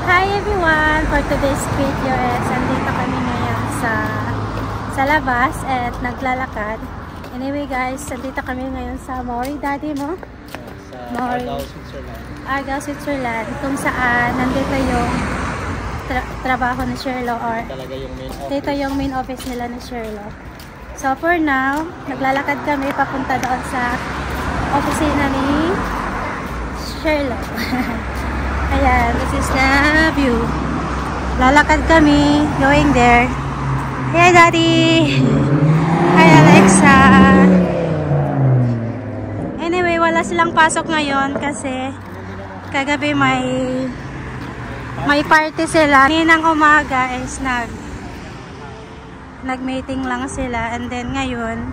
Hi everyone! For today's video andito kami ngayon sa labas at naglalakad. Anyway guys, andito kami ngayon sa Mori Daddy mo? Sa Argao, Switzerland. Argao, Switzerland. Kung saan nandito yung trabaho ni Sherlo or Talaga yung main office. dito yung main office nila ni Sherlo. So for now, naglalakad kami papunta doon sa opisina ni Sherlo. Ayan, this is the view. Lalakad kami, going there. Hey Daddy! Hi Alexa! Anyway, wala silang pasok ngayon kasi kagabi may party sila. Ninang umaga is nag-meeting lang sila, and then ngayon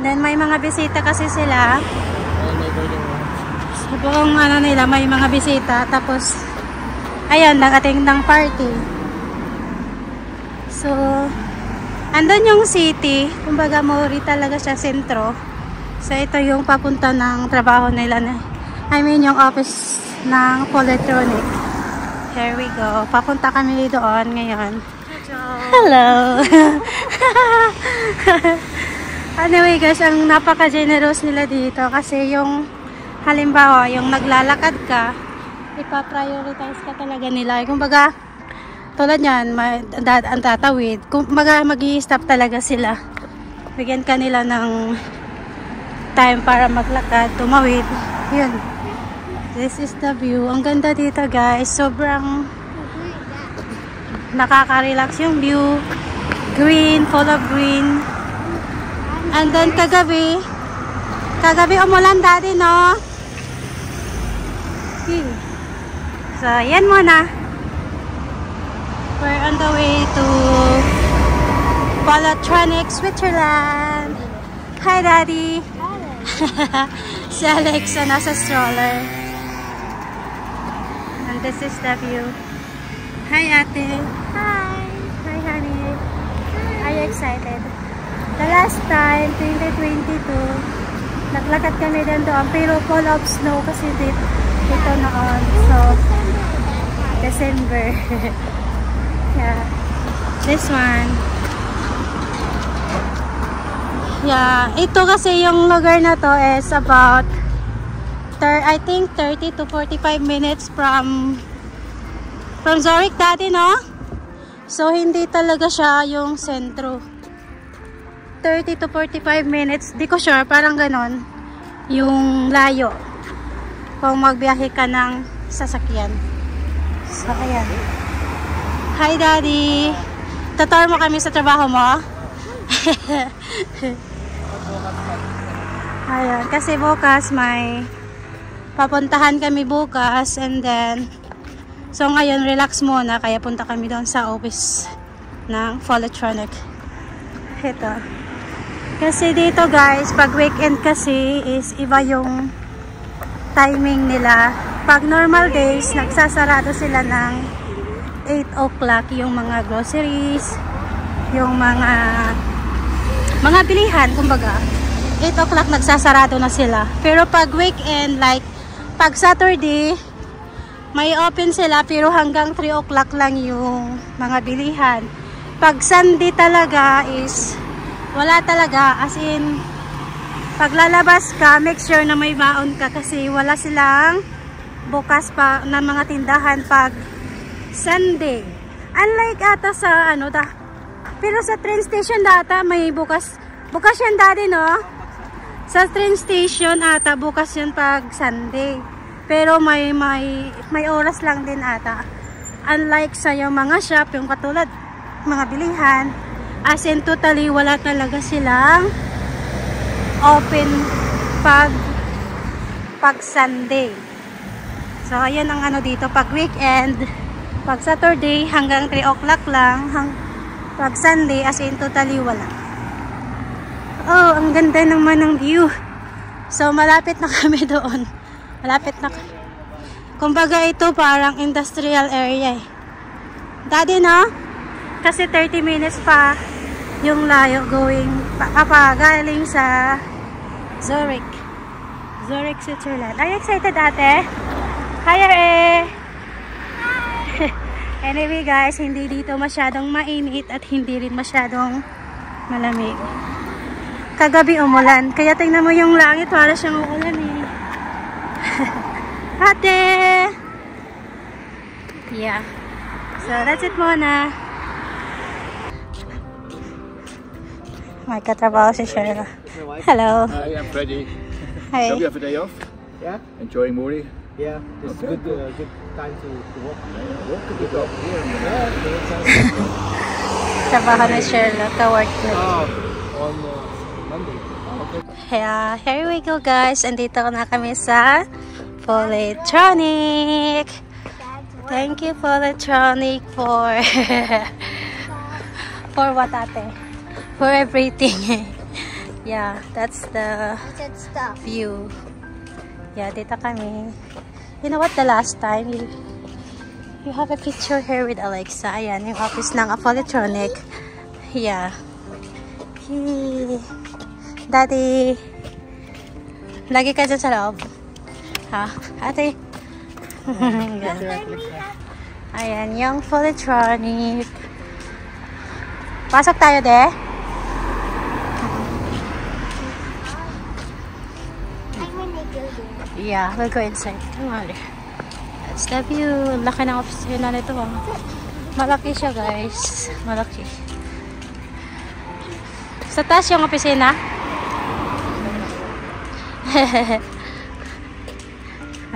may mga bisita kasi sila. So, buong nila may mga bisita, tapos ayan, nag-attend ng party. So andun yung city, kumbaga Mori talaga siya, sentro. So ito yung papunta ng trabaho nila yung office ng Polytronic. Here we go, papunta kami doon ngayon. Hello. Anyway guys, ang napaka-generous nila dito kasi yung halimbawa, yung naglalakad ka, ipa-prioritize ka talaga nila. Kumbaga, tulad yan, ang tatawid. Kumbaga, mag-i-stop talaga sila. Bigyan ka nila ng time para maglakad, tumawid. Yun. This is the view. Ang ganda dito guys. Sobrang nakaka-relax yung view. Green, full of green. And then kagabi umulan Daddy, no? So, yan muna. We're on the way to Polytronic, Switzerland. Hi, Daddy. Hi. Si Alexa nasa stroller. And this is the view. Hi, Ate. Hi. Hi, honey. Are you excited? The last time, 2022, naglakad kami din doon, pero full of snow kasi dito noon. So, December. Yeah. This one. Yeah. Ito kasi yung lugar na to is about, I think, 30 to 45 minutes from Zurich, Daddy, no? So, hindi talaga siya yung sentro. 30 to 45 minutes. Di ko sure, parang ganon yung layo kung magbiyahe ka ng sasakyan. So, ayan. Hi, Daddy. Tutor mo kami sa trabaho mo? Ayan. Kasi bukas may papuntahan kami bukas, and then so ngayon relax muna, kaya punta kami doon sa office ng Polytronic. Ito. Kasi dito guys, pag weekend kasi is iba yung timing nila. Pag normal days, nagsasarado sila ng 8 o'clock yung mga groceries, yung mga bilihan, kumbaga 8 o'clock nagsasarado na sila. Pero pag weekend, like pag Saturday, may open sila pero hanggang 3 o'clock lang yung mga bilihan. Pag Sunday talaga is wala talaga, as in paglalabas ka, make sure na may baon ka kasi wala silang bukas pa ng mga tindahan pag Sunday. Unlike ata sa pero sa train station data may bukas yan Daddy, no? Sa train station ata bukas yun pag Sunday, pero may oras lang din ata. Unlike sa yung mga shop, yung katulad mga bilihan, as in totally wala talaga silang open pag Sunday. So ayan ang dito pag weekend, pag Saturday hanggang 3 o'clock lang, pag Sunday as in totally wala. Oh, ang ganda naman ng view. So malapit na kami doon. Malapit na. Kumbaga ito parang industrial area Daddy, no? Kasi 30 minutes pa yung layo going galing sa Zurich, Switzerland. Are you excited, ate? Hi, Are. Hi. Anyway guys, hindi dito masyadong mainit at hindi rin masyadong malamig. Kagabi umulan, kaya tingnan mo yung langit, para siyang uulan eh. Ate! Yeah. So that's it muna. May katrabaho si Sherla. Hello. Hi, I'm Freddie. Hi. So we have a day off? Yeah. Enjoying Muri? Yeah. It's Okay. good time to walk. Walk a bit up here. Trabaho ni Sherla, ka-work na. On Monday. Okay. Yeah, here we go guys. Andito na kami sa Polytronic. Thank you Polytronic for for what ate? For everything. Yeah, that's the view. Yeah, dito kami. You know what, the last time you have a picture here with Alexa. Ayan, yung office ng Polytronic. Yeah. Daddy, lagi ka dyan sa loob. Ha? Ate? Ayan, yung Polytronic. Pasok tayo, de. Yeah, we'll go inside. Come on. That's the view. Laki ng opisina nito. Malaki siya, guys. Malaki. Sa taas yung opisina.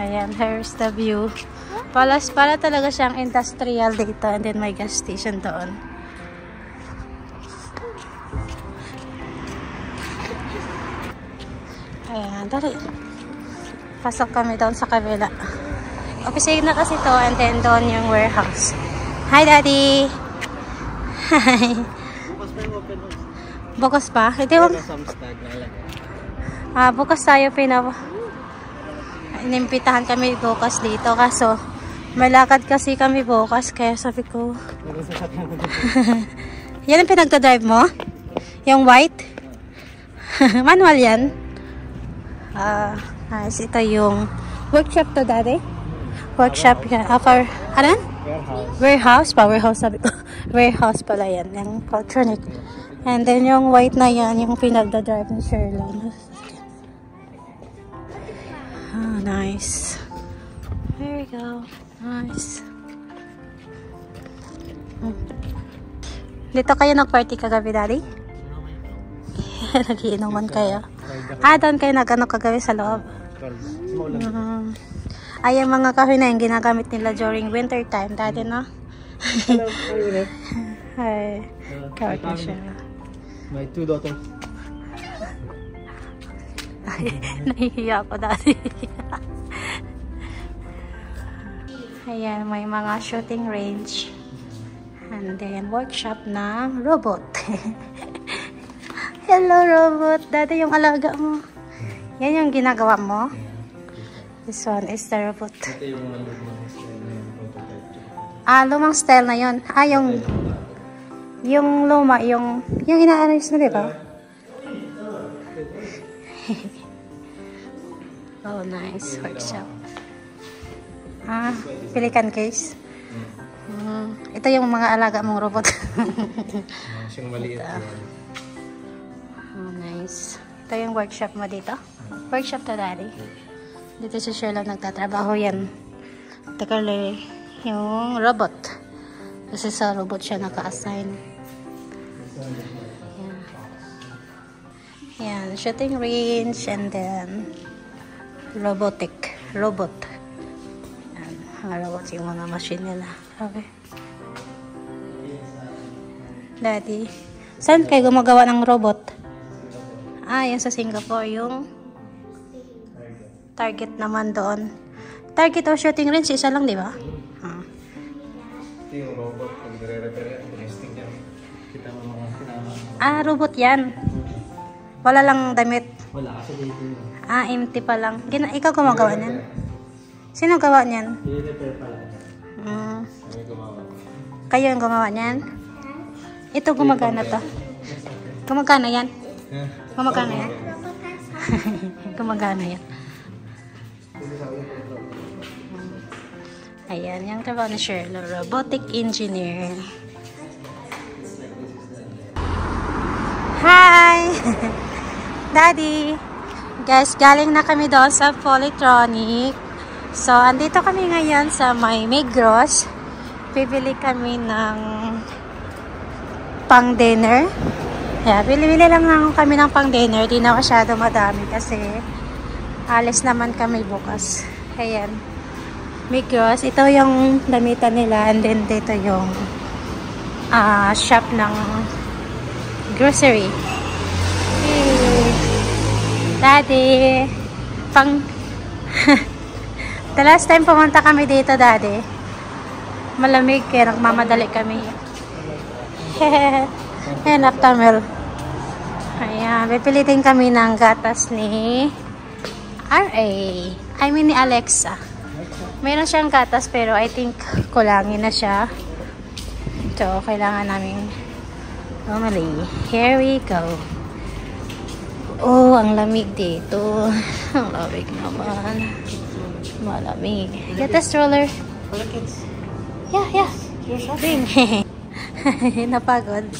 Ayan, here's the view. Para talaga siyang industrial dito, and then may gas station doon. Ayan, dali. Pasok kami doon sa kabila. Opisina kasi to, and then doon yung warehouse. Hi, Daddy! Hi! Bukas pa? Hindi mo... bukas tayo inimbitahan kami bukas dito. Kaso, may lakad kasi kami bukas. Kaya sabi ko... Yan ang pinagdadrive mo? Yung white? Manual yan? Nice. Ito yung workshop to, Daddy. Workshop yan. For, ano? Warehouse. Warehouse sabi ko. Warehouse pala yan. Yung Polytronic. And then yung white na yan, yung pinagdadrive ni Sherla. Oh, nice. There we go. Nice. Dito kayo nag-party kagabi, Daddy? Nagiinuman kayo. Doon kayo nag-ano kagabi sa loob. Ay, yung mga kahoy na yung ginagamit nila during winter time. Daddy, no? Hello. Hi. Kawat na siya. My two daughters. Nahihiya ako, Daddy. Ayan, may mga shooting range. And then, workshop na robot. Hello, robot. Daddy, yung alaga mo. Yan yung ginagawa mo. This one is the robot. Lumang style na yun. Yung luma, yung ina-arrange na, diba? Oh, nice. Workshop. Pelican case. Ito yung mga alaga mong robot. Siyang maliit. Oh, nice. Ito yung workshop mo dito. Workshop to, Daddy. Dito si Sherla nagtatrabaho yan. Takali yung robot. Kasi sa robot siya naka-assign. Yan. Shooting range and then robot. Yan. Mga robot yung mga machine nila. Okay. Daddy, saan kayo gumagawa ng robot? Yan sa Singapore, yung Target naman doon. Target o shooting range, isa lang, di ba? Ito yung robot, pag nire-repair yan, testing yan. Kita mo mga kinamang. Robot yan. Wala lang damit. Wala kasi dito yun. Empty pa lang. Ikaw gumagawa niyan? Sino gawa niyan? I-repair pa lang. Kami gumawa. Kayo yung gumawa niyan? Ito gumagana to. Gumagana yan? Gumagana yan? Gumagana yan. Ayan, yung trabaho ni Shirley, robotic engineer. Hi! Daddy! Guys, galing na kami doon sa Polytronic. So, andito kami ngayon sa may Migros. Bibili kami ng pang-dinner. Yeah, bili-bili lang kami ng pang-dinner. Di na masyado madami kasi alis naman kami bukas. Ayan. Migros. Ito yung damitan nila. And then dito yung shop ng grocery. Hey. Daddy. The last time pumunta kami dito, Daddy. Malamig kaya nagmamadali kami. Ayan, Aptamel. Ayan, pipilitin kami ng gatas ni RA. I mean ni Alexa. Mayroon siyang gatas pero I think kulangin na siya. So, kailangan namin bumili. Here we go. Oh, ang lamig dito. Ang lamig naman. Malamig. Get a stroller. For the kids. Yeah. Bring. Napagod.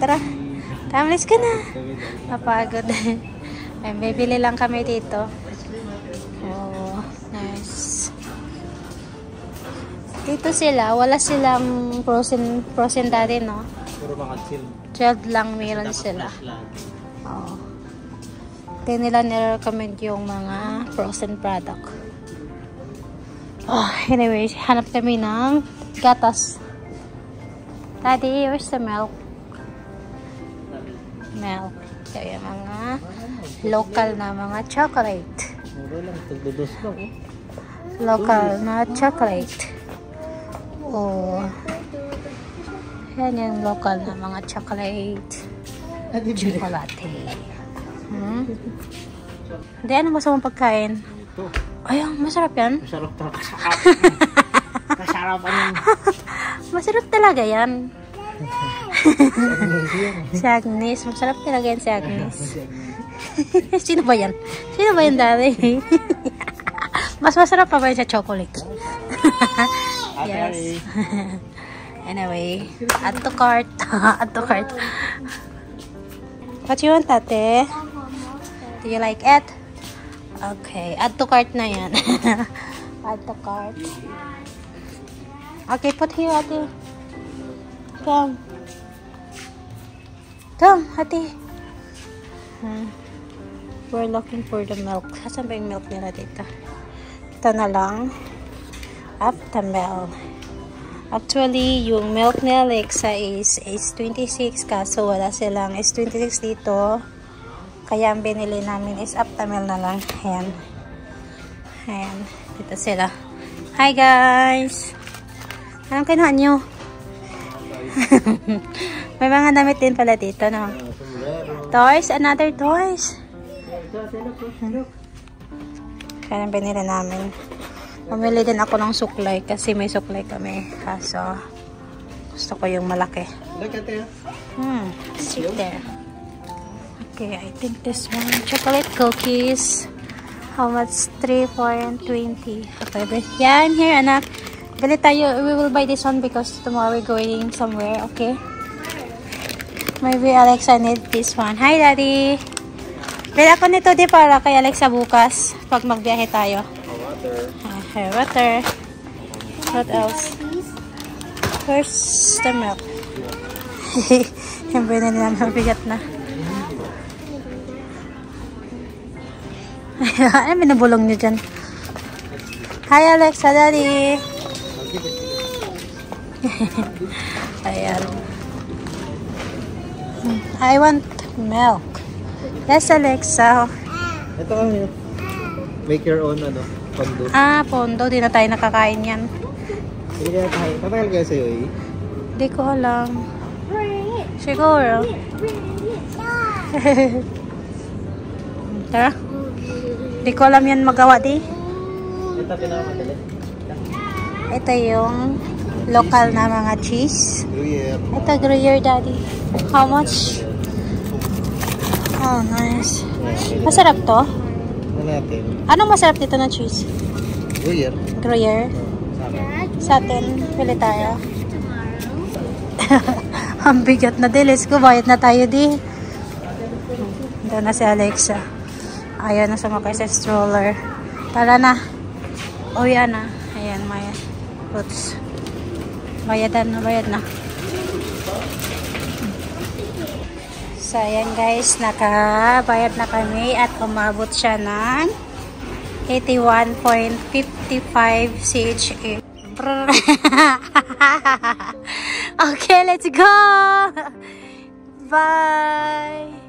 Tara. Tamlis ka na. Napagod. Ay, bibili lang kami dito. Oh, nice. Dito sila. Wala silang frozen daddy, no? Puro mga chill. Chilled lang meron sila. Oh. Hindi nila nire-recommend yung mga frozen product. Oh, anyway, hanap kami ng gatas. Daddy, where's the milk? Milk. Kaya mga local na mga chocolate. Mura lang. Tagdudos lang. Local na chocolate. Oh. Yan yung local na mga chocolate. Chocolate. Hindi, ano gusto mong pagkain? Ito. Ay, masarap yan. Masarap talaga. Masarap yan. Masarap talaga yan. Si Agnes. Masarap talaga yan si Agnes. Sino ba yan? Sino ba yan, Daddy? Mas masarap pa ba yun sa chocolate? Yes. Anyway, add to cart. Add to cart. What you want, Tate? Do you like it? Okay, add to cart na yan. Add to cart. Okay, put here, Ate. Come. Come, Ate. We're looking for the milk. Saan ba yung milk nila dito? Ito na lang. Aptamel. Actually, yung milk ni Alexa is 26 kaso wala silang 26 dito. Kaya ang binili namin is Aptamel na lang. Ayan. Ayan. Dito sila. Hi guys! Anong kinuha nyo? May mga damit din pala dito, no? Toys? Another toys? Kaya ang binili namin. Pumili din ako ng suklay kasi may suklay kami. Kaso, gusto ko yung malaki. Look at it. Sit there. Okay, I think this one. Chocolate cookies. How much? 3, 4, and 20. Okay, yeah, I'm here, anak. Bili tayo. We will buy this one because tomorrow we're going somewhere, okay? Maybe Alexa need this one. Hi, Daddy. Bili ako nito di para kay Alexa bukas pag magbiyahe tayo. Water. Water. What else? Where's the milk? Yung na nila mabigat na. Ano binabulong niyo dyan? Hi Alexa, Daddy. Ayan. I want milk. Yes, Alexa. Ito kami. Make your own pondo. Pondo. Di na tayo nakakain yan. Hindi kaya tayo. Tatagal kaya sa'yo eh? Di ko alam. Siguro. Tara. Di ko alam yan magawa di. Ito pinakamadali. Ito yung local na mga cheese. Gruyere. Ito Gruyere, Daddy. How much? Oh, nice. Masarap to? Ano natin? Anong masarap dito na cheese? Gruyere. Gruyere. Sa atin, pili tayo. Ang bigat na di. Let's go, bayad na tayo di. Doon na si Alexa. Ayaw na sumakay sa stroller. Tara na. O yan na. Ayan, may fruits. Bayadan na, bayad na. So, ayan guys, nakabayad na kami at umabot siya ng 81.55 CHA. Okay, let's go! Bye!